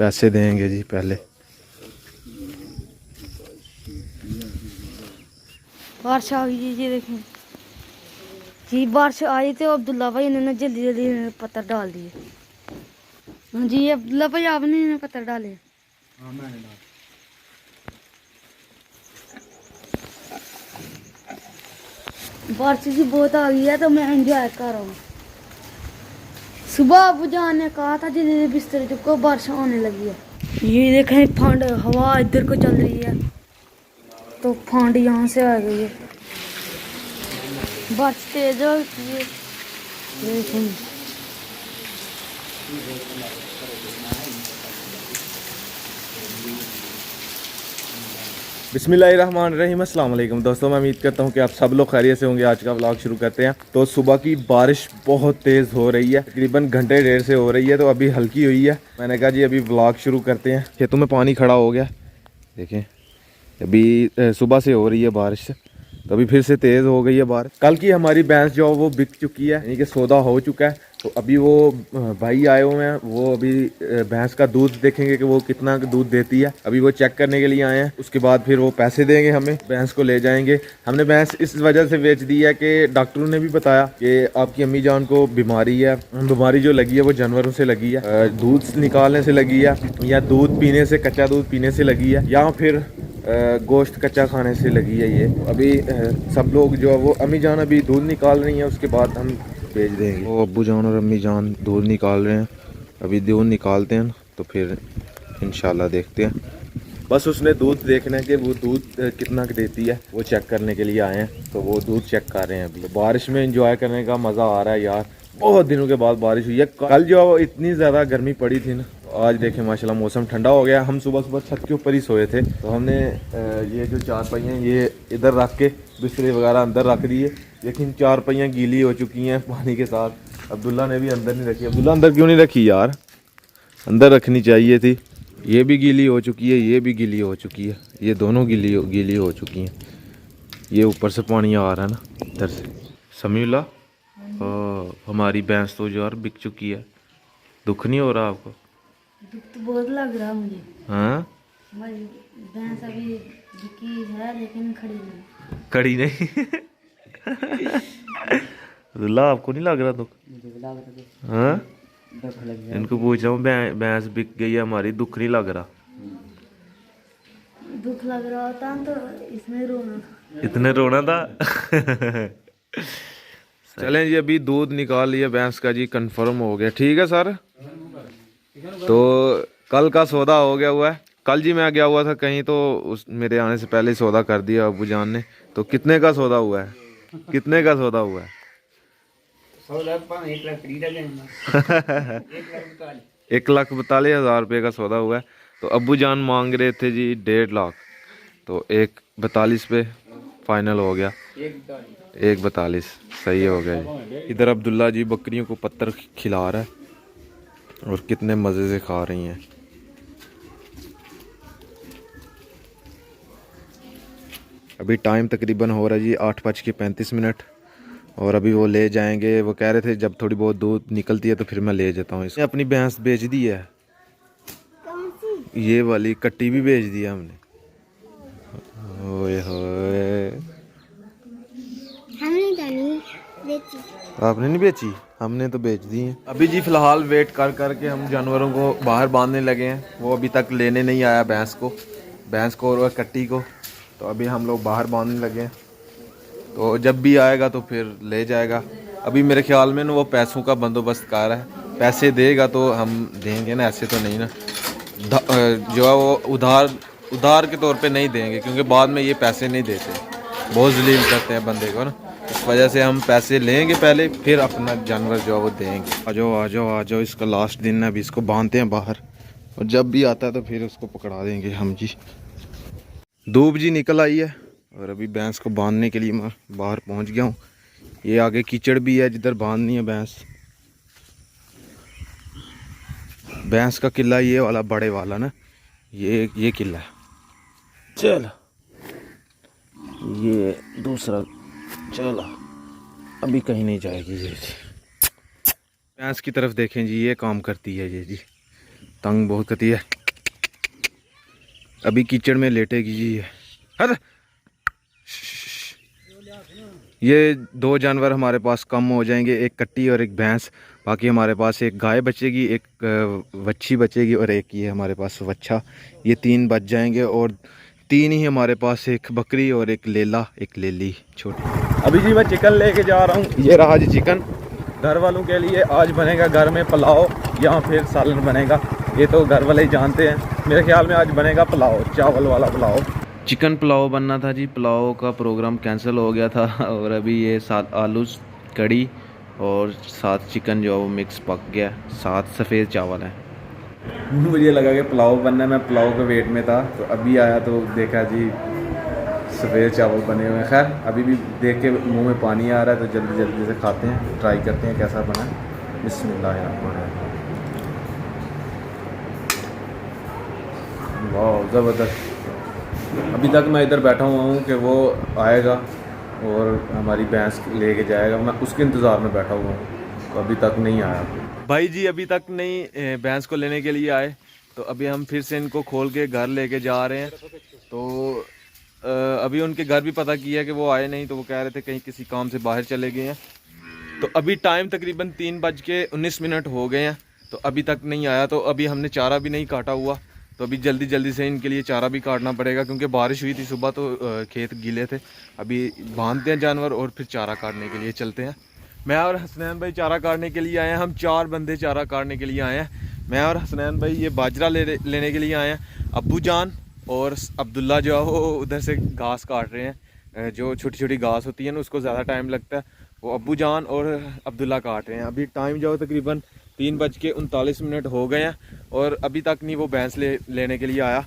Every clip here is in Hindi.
पैसे देंगे जी पहले। बारिश आ गई जी, देखें जी बारिश आई तो अब्दुल्ला भाई ने जल्दी जल्दी पत्थर डाल दिए। जी अब्दुल्ला भाई आपने पत्थर डाले? हाँ मैंने डाला। बारिश जी बहुत आ गई है तो मैं एंजॉय कर रहा हूँ। सुबह अबू जान ने कहा था जल्दी बिस्तर चुको बारिश होने लगी है। ये देखें फंड हवा इधर को चल रही है तो फंड यहाँ से आ गई है। बारिश तेज होती है। देखें बिस्मिल्लाहिर्रहमानिर्रहीम, अस्सलाम वालेकुम दोस्तों। मैं उम्मीद करता हूँ कि आप सब लोग खैरियत से होंगे। आज का व्लॉग शुरू करते हैं। तो सुबह की बारिश बहुत तेज़ हो रही है, तकरीबन घंटे डेढ़ से हो रही है, तो अभी हल्की हुई है। मैंने कहा जी अभी व्लॉग शुरू करते हैं। खेतों में पानी खड़ा हो गया, देखें अभी सुबह से हो रही है बारिश, तो अभी फिर से तेज़ हो गई है बारिश। कल की हमारी भैंस जो वो बिक चुकी है, यानी कि सौदा हो चुका है। तो अभी वो भाई आए हुए हैं, वो अभी भैंस का दूध देखेंगे कि वो कितना दूध देती है। अभी वो चेक करने के लिए आए हैं, उसके बाद फिर वो पैसे देंगे हमें, भैंस को ले जाएंगे। हमने भैंस इस वजह से बेच दी है कि डॉक्टरों ने भी बताया कि आपकी अम्मी जान को बीमारी है, बीमारी जो लगी है वो जानवरों से लगी है, दूध निकालने से लगी है, या दूध पीने से, कच्चा दूध पीने से लगी है, या फिर गोश्त कच्चा खाने से लगी है। ये अभी सब लोग जो है वो अम्मी जान अभी दूध निकाल रही हैं, उसके बाद हम भेज देंगे। वो अब्बू जान और अम्मी जान दूध निकाल रहे हैं। अभी दूध निकालते हैं तो फिर इंशाल्लाह देखते हैं। बस उसने दूध देखना है कि वो दूध कितना देती है, वो चेक करने के लिए आए हैं। तो वो दूध चेक कर रहे हैं। अभी बारिश में एंजॉय करने का मज़ा आ रहा है यार। बहुत दिनों के बाद बारिश हुई है। कल जो इतनी ज़्यादा गर्मी पड़ी थी ना, आज देखें माशाल्लाह मौसम ठंडा हो गया। हम सुबह सुबह छत के ऊपर ही सोए थे, तो हमने ये जो चारपाइयाँ ये इधर रख के बिस्तरे वगैरह अंदर रख दिए, लेकिन चारपाइयाँ गीली हो चुकी हैं पानी के साथ। अब्दुल्ला ने भी अंदर नहीं रखी। अब्दुल्ला अंदर क्यों नहीं रखी यार? अंदर रखनी चाहिए थी। ये भी गीली हो चुकी है, ये भी गीली हो चुकी है, ये दोनों गीली हो चुकी हैं। ये ऊपर से पानी आ रहा है ना इधर से। समीउल्लाह, हमारी भैंस तो यार बिक चुकी है। दुख नहीं हो रहा आपको? दुख तो बहुत लग रहा मुझे। हाँ, हमारी भैंस अभी बिकी है लेकिन खड़ी नहीं। खड़ी नहीं? अब्दुल्ला आपको नहीं लग रहा दुख? हाँ, इनको पूछ रहा हूँ, भैंस बिक गई है हमारी, दुख नहीं लग रहा? दुख लग रहा होता तो इसमें रोना था। इतने रोना था? चलें जी, अभी दूध निकाल लिया भैंस का जी, कंफर्म हो गया। ठीक है सर, तो कल का सौदा हो गया हुआ है। कल जी मैं गया हुआ था कहीं, तो उस मेरे आने से पहले ही सौदा कर दिया अबू जान ने। तो कितने का सौदा हुआ है? कितने का सौदा हुआ है? 1,42,000 रुपये का सौदा हुआ है। तो अबू जान मांग रहे थे जी 1.5 लाख, तो 1,42 पे फाइनल हो गया। 1,42 सही हो गया जी। इधर अब्दुल्ला जी बकरियों को पत्थर खिला रहा है और कितने मज़े से खा रही हैं। अभी टाइम तकरीबन हो रहा है जी 8:35, और अभी वो ले जाएंगे। वो कह रहे थे जब थोड़ी बहुत दूध निकलती है तो फिर मैं ले जाता हूँ। इसने अपनी भैंस बेच दी है। ये वाली कट्टी भी बेच दी है हमने। ओए होए, हमने तो नहीं बेची। आपने नहीं बेची? हमने तो बेच दी है। अभी जी फ़िलहाल वेट कर करके हम जानवरों को बाहर बांधने लगे हैं। वो अभी तक लेने नहीं आया भैंस को और कट्टी को, तो अभी हम लोग बाहर बांधने लगे हैं। तो जब भी आएगा तो फिर ले जाएगा। अभी मेरे ख्याल में ना वो पैसों का बंदोबस्त कर रहा है। पैसे देगा तो हम देंगे ना, ऐसे तो नहीं ना। जो है वो उधार के तौर पे नहीं देंगे, क्योंकि बाद में ये पैसे नहीं देते, बहुत जलील करते हैं बंदे को ना। इस वजह से हम पैसे लेंगे पहले, फिर अपना जानवर जो है वो देंगे। आ जाओ, इसका लास्ट दिन है, अभी इसको बांधते हैं बाहर, और जब भी आता है तो फिर उसको पकड़ा देंगे हम जी। धूप जी निकल आई है और अभी भैंस को बांधने के लिए मैं बाहर पहुंच गया हूँ। ये आगे कीचड़ भी है जिधर बांधनी है भैंस का किला ये वाला बड़े वाला ना, ये किला है। चल ये दूसरा, चलो अभी कहीं नहीं जाएगी ये जी। भैंस की तरफ देखें जी, ये काम करती है ये जी। तंग बहुत करती है, अभी कीचड़ में लेटेगी जी ये। हट। ये 2 जानवर हमारे पास कम हो जाएंगे, एक कट्टी और एक भैंस। बाकी हमारे पास एक गाय बचेगी, एक वच्छी बचेगी और एक ये हमारे पास वच्छा। ये 3 बच जाएंगे और 3 ही हमारे पास, एक बकरी और एक लेला, एक लेली छोटी। अभी जी मैं चिकन लेके जा रहा हूँ। ये रहा जी चिकन। घर वालों के लिए आज बनेगा घर में पुलाव या फिर सालन बनेगा, ये तो घर वाले ही जानते हैं। मेरे ख्याल में आज बनेगा पुलाव, चावल वाला पुलाव। चिकन पुलाव बनना था जी, पुलाव का प्रोग्राम कैंसिल हो गया था और अभी ये 7 आलू कड़ी और 7 चिकन जो वो मिक्स पक गया, 7 सफ़ेद चावल हैं। मुझे लगा कि पुलाव बनना है, मैं पुलाव के वेट में था, तो अभी आया तो देखा जी सफ़ेद चावल बने हुए हैं। खैर अभी भी देख के मुंह में पानी आ रहा है, तो जल्दी जल्दी से खाते हैं, ट्राई करते हैं कैसा बना है। बिस्मिल्लाह। वाह ज़बरदस्त। अभी तक मैं इधर बैठा हुआ हूँ कि वो आएगा और हमारी भैंस लेके जाएगा, मैं उसके इंतज़ार में बैठा हुआ हूँ, तो अभी तक नहीं आया भाई जी। अभी तक नहीं भैंस को लेने के लिए आए, तो अभी हम फिर से इनको खोल के घर लेके जा रहे हैं। तो अभी उनके घर भी पता किया कि वो आए नहीं, तो वो कह रहे थे कहीं किसी काम से बाहर चले गए हैं। तो अभी टाइम तकरीबन 3:19 हो गए हैं, तो अभी तक नहीं आया। तो अभी हमने चारा भी नहीं काटा हुआ, तो अभी जल्दी जल्दी से इनके लिए चारा भी काटना पड़ेगा, क्योंकि बारिश हुई थी सुबह, तो खेत गीले थे। अभी बांधते हैं जानवर और फिर चारा काटने के लिए चलते हैं। मैं और हसनैन भाई चारा काटने के लिए आए हैं, हम 4 बंदे चारा काटने के लिए आए हैं। मैं और हसनैन भाई ये बाजरा लेने के लिए आए हैं। अब्बू जान और अब्दुल्ला जो है वो उधर से घास काट रहे हैं, जो छोटी छोटी घास होती है ना, उसको ज़्यादा टाइम लगता है, वो अब्बू जान और अब्दुल्ला काट रहे हैं। अभी टाइम जो तकरीबन 3:39 हो गए हैं और अभी तक नहीं वो भैंस लेने के लिए आया।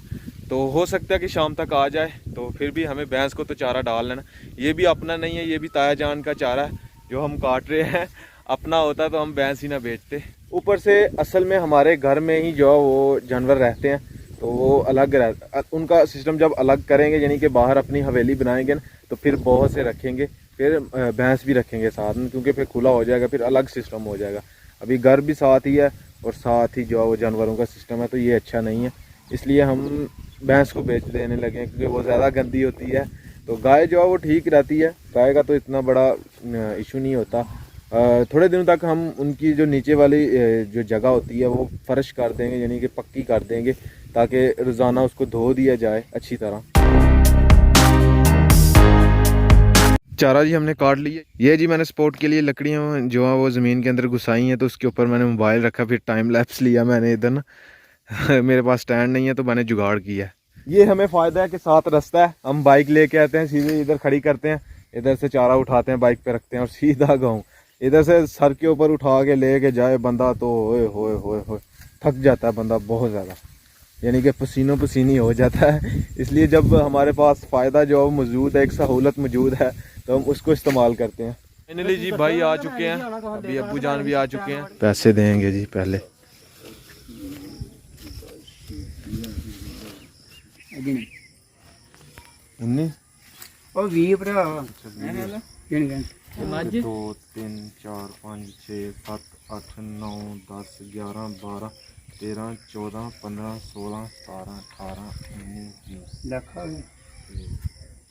तो हो सकता है कि शाम तक आ जाए, तो फिर भी हमें भैंस को तो चारा डाल लेना। ये भी अपना नहीं है, ये भी ताया जान का चारा है जो हम काट रहे हैं। अपना होता तो हम भैंस ही ना बेचते। ऊपर से असल में हमारे घर में ही जो वो जानवर रहते हैं, तो वो अलग उनका सिस्टम जब अलग करेंगे, यानी कि बाहर अपनी हवेली बनाएंगे ना, तो फिर बहुत से रखेंगे, फिर भैंस भी रखेंगे साथ में, क्योंकि फिर खुला हो जाएगा, फिर अलग सिस्टम हो जाएगा। अभी घर भी साथ ही है और साथ ही जो वो जानवरों का सिस्टम है, तो ये अच्छा नहीं है, इसलिए हम भैंस को बेच देने लगे हैं, क्योंकि वो ज़्यादा गंदी होती है। तो गाय जो है वो ठीक रहती है, गाय का तो इतना बड़ा इशू नहीं होता। थोड़े दिनों तक हम उनकी जो नीचे वाली जो जगह होती है वो फर्श कर देंगे, यानी कि पक्की कर देंगे, ताकि रोज़ाना उसको धो दिया जाए अच्छी तरह। चारा जी हमने काट लिया। ये जी मैंने स्पोर्ट के लिए लकड़ियाँ जो है वो ज़मीन के अंदर घुसाई हैं, तो उसके ऊपर मैंने मोबाइल रखा, फिर टाइम लैप्स लिया मैंने इधर ना। मेरे पास स्टैंड नहीं है, तो मैंने जुगाड़ किया। ये हमें फ़ायदा है कि साथ रास्ता है, हम बाइक लेके आते हैं, सीधे इधर खड़ी करते हैं, इधर से चारा उठाते हैं, बाइक पे रखते हैं और सीधा गाँव। इधर से सर के ऊपर उठा के ले के जाए बंदा, तो होए होए होए होए थक जाता है बंदा बहुत ज़्यादा, यानी कि पसीनों पसीनी हो जाता है। इसलिए जब हमारे पास फ़ायदा जो मौजूद है, एक सहूलत मौजूद है, तो हम उसको इस्तेमाल करते हैं। फाइनली जी भाई आ चुके हैं, अभी अब्बू जान भी आ चुके हैं। पैसे देंगे जी पहले। उन्नीस 20 भरा 2 3 4 5 6 7 8 9 10 11 12 13 14 15 16 17 18 19 20 ਲੱਖ ਆ ਗਏ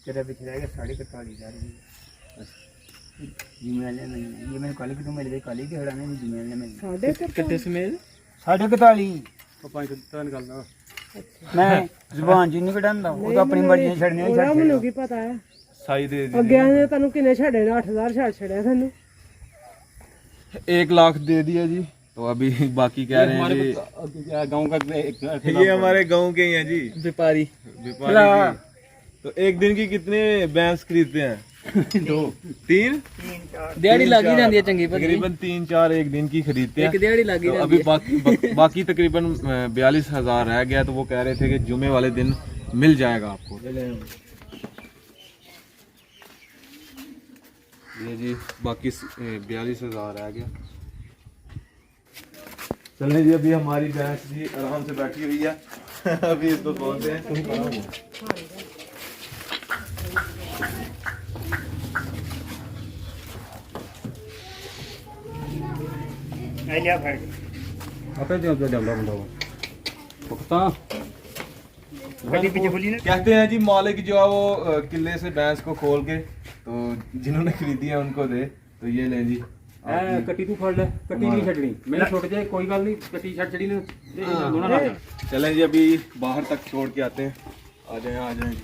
तेरा पीछे रहेगा 41,500 जिम्मेदार नहीं ये मैंने कॉलेज की तो मेरे कॉलेज के हड़ाने में जिम्मेदार नहीं कितने से मेल 41,500 तो 5 तो निकालना मैं ਜ਼ੁਬਾਨ ਜੀ ਨਹੀਂ ਕਢਾਉਂਦਾ ਉਹ ਤਾਂ ਆਪਣੀ ਮਰਜ਼ੀ ਛੱਡਣੀ ਹੈ ਛੱਡ ਮੈਨੂੰ ਕੀ ਪਤਾ ਹੈ ਸਾਈ ਦੇ ਦੇ ਅੱਗੇ ਨੇ ਤੈਨੂੰ ਕਿੰਨੇ ਛੱਡੇ ਨੇ 8,000 ਛੱਡ ਛੜਿਆ ਸਾਨੂੰ 1 लाख दे दिया जी। तो अभी बाकी कह रहे हैं जी गांव का ये हमारे गांव के ही हैं जी, व्यापारी व्यापारी। तो एक दिन की कितने भैंस खरीदते हैं? 2 3 ਦਿਹਾੜੀ ਲੱਗ ਹੀ ਜਾਂਦੀ ਹੈ ਚੰਗੀ ਪਰ तकरीबन 3-4 एक दिन की खरीदते हैं। एक दिहाड़ी लग ही तो अभी बाकी तकरीबन 42,000 रह गया। तो वो कह रहे थे कि जुमे वाले दिन मिल जाएगा आपको। ये जी बाकी 42,000 रह गया। चलें जी, अभी हमारी भैंस जी आराम से बैठी हुई है। अभी इसको खोलते हैं। लिया फड़ आपे दे दे डबला बंदा पुख्ता गड्डी पीछे खुली ना। कहते हैं जी मालिक जो है वो किले से भैंस को खोल के तो जिन्होंने खरीदी है उनको दे। तो ये लें जी कट्टी तू फड़ ले, कट्टी नहीं छड़नी, मेरी छोड़ जाए कोई गल नहीं, कट्टी छड़ छड़ी ने दोनों ना। चलें जी अभी बाहर तक छोड़ के आते हैं। आ जाए आ जाए।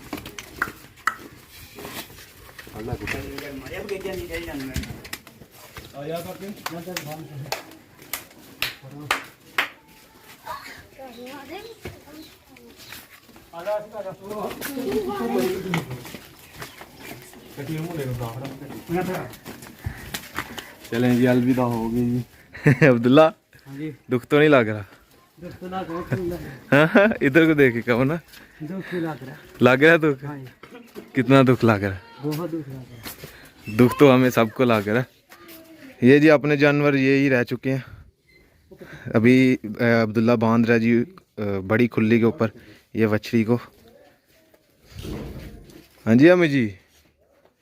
चलें जी अलविदा हो गई जी। अब्दुल्ला जी दुख तो नहीं लग रहा? हाँ, इधर को देख के कहो ना। लग रहा दुख? कितना दुख लग रहा? बहुत दुख लग रहा। दुख तो हमें सबको लग रहा है। ये जी अपने जानवर ये ही रह चुके हैं। अभी अब्दुल्ला बांध रहा है जी बड़ी खुली के ऊपर ये बछड़ी को। हाँ जी अम्मी जी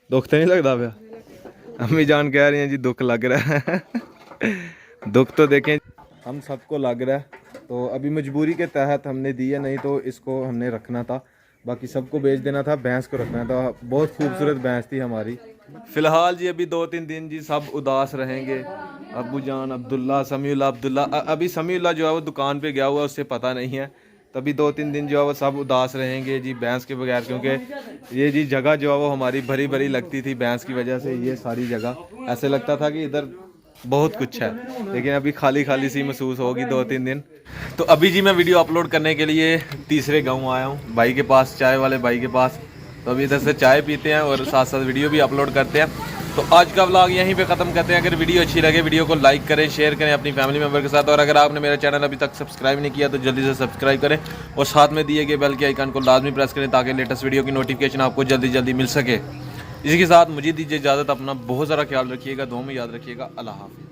दुख तो नहीं लगता पाया? अम्मी जान कह रही हैं जी दुख लग रहा है। दुख तो देखें हम सबको लग रहा है। तो अभी मजबूरी के तहत हमने दी है, नहीं तो इसको हमने रखना था, बाकी सबको बेच देना था, भैंस को रखना था। बहुत खूबसूरत भैंस थी हमारी। फिलहाल जी अभी 2-3 दिन जी सब उदास रहेंगे। अब्बू जान अब्दुल्ला समीउल्लाह अब्दुल्ला अभी समीउल्लाह जो है वो दुकान पे गया हुआ है, उससे पता नहीं है। तभी 2-3 दिन जो है वो सब उदास रहेंगे जी भैंस के बगैर, क्योंकि ये जी जगह जो है वो हमारी भरी भरी लगती थी भैंस की वजह से। ये सारी जगह ऐसे लगता था कि इधर बहुत कुछ है, लेकिन अभी खाली खाली सी महसूस होगी 2-3 दिन। तो अभी जी मैं वीडियो अपलोड करने के लिए तीसरे गांव आया हूँ, भाई के पास, चाय वाले भाई के पास। तो अभी इधर से चाय पीते हैं और साथ साथ वीडियो भी अपलोड करते हैं। तो आज का व्लॉग यहीं पे ख़त्म करते हैं। अगर वीडियो अच्छी लगे वीडियो को लाइक करें, शेयर करें अपनी फैमिली मेम्बर के साथ। और अगर आपने मेरा चैनल अभी तक सब्सक्राइब नहीं किया तो जल्दी से सब्सक्राइब करें और साथ में दिए गए बेल के आइकन को लाजमी प्रेस करें ताकि लेटेस्ट वीडियो की नोटिफिकेशन आपको जल्दी जल्दी मिल सके। इसी के साथ मुझे दीजिए इजाज़त। अपना बहुत ज़्यादा ख्याल रखिएगा, दुआ में याद रखिएगा। अल्लाह हाफ़िज़।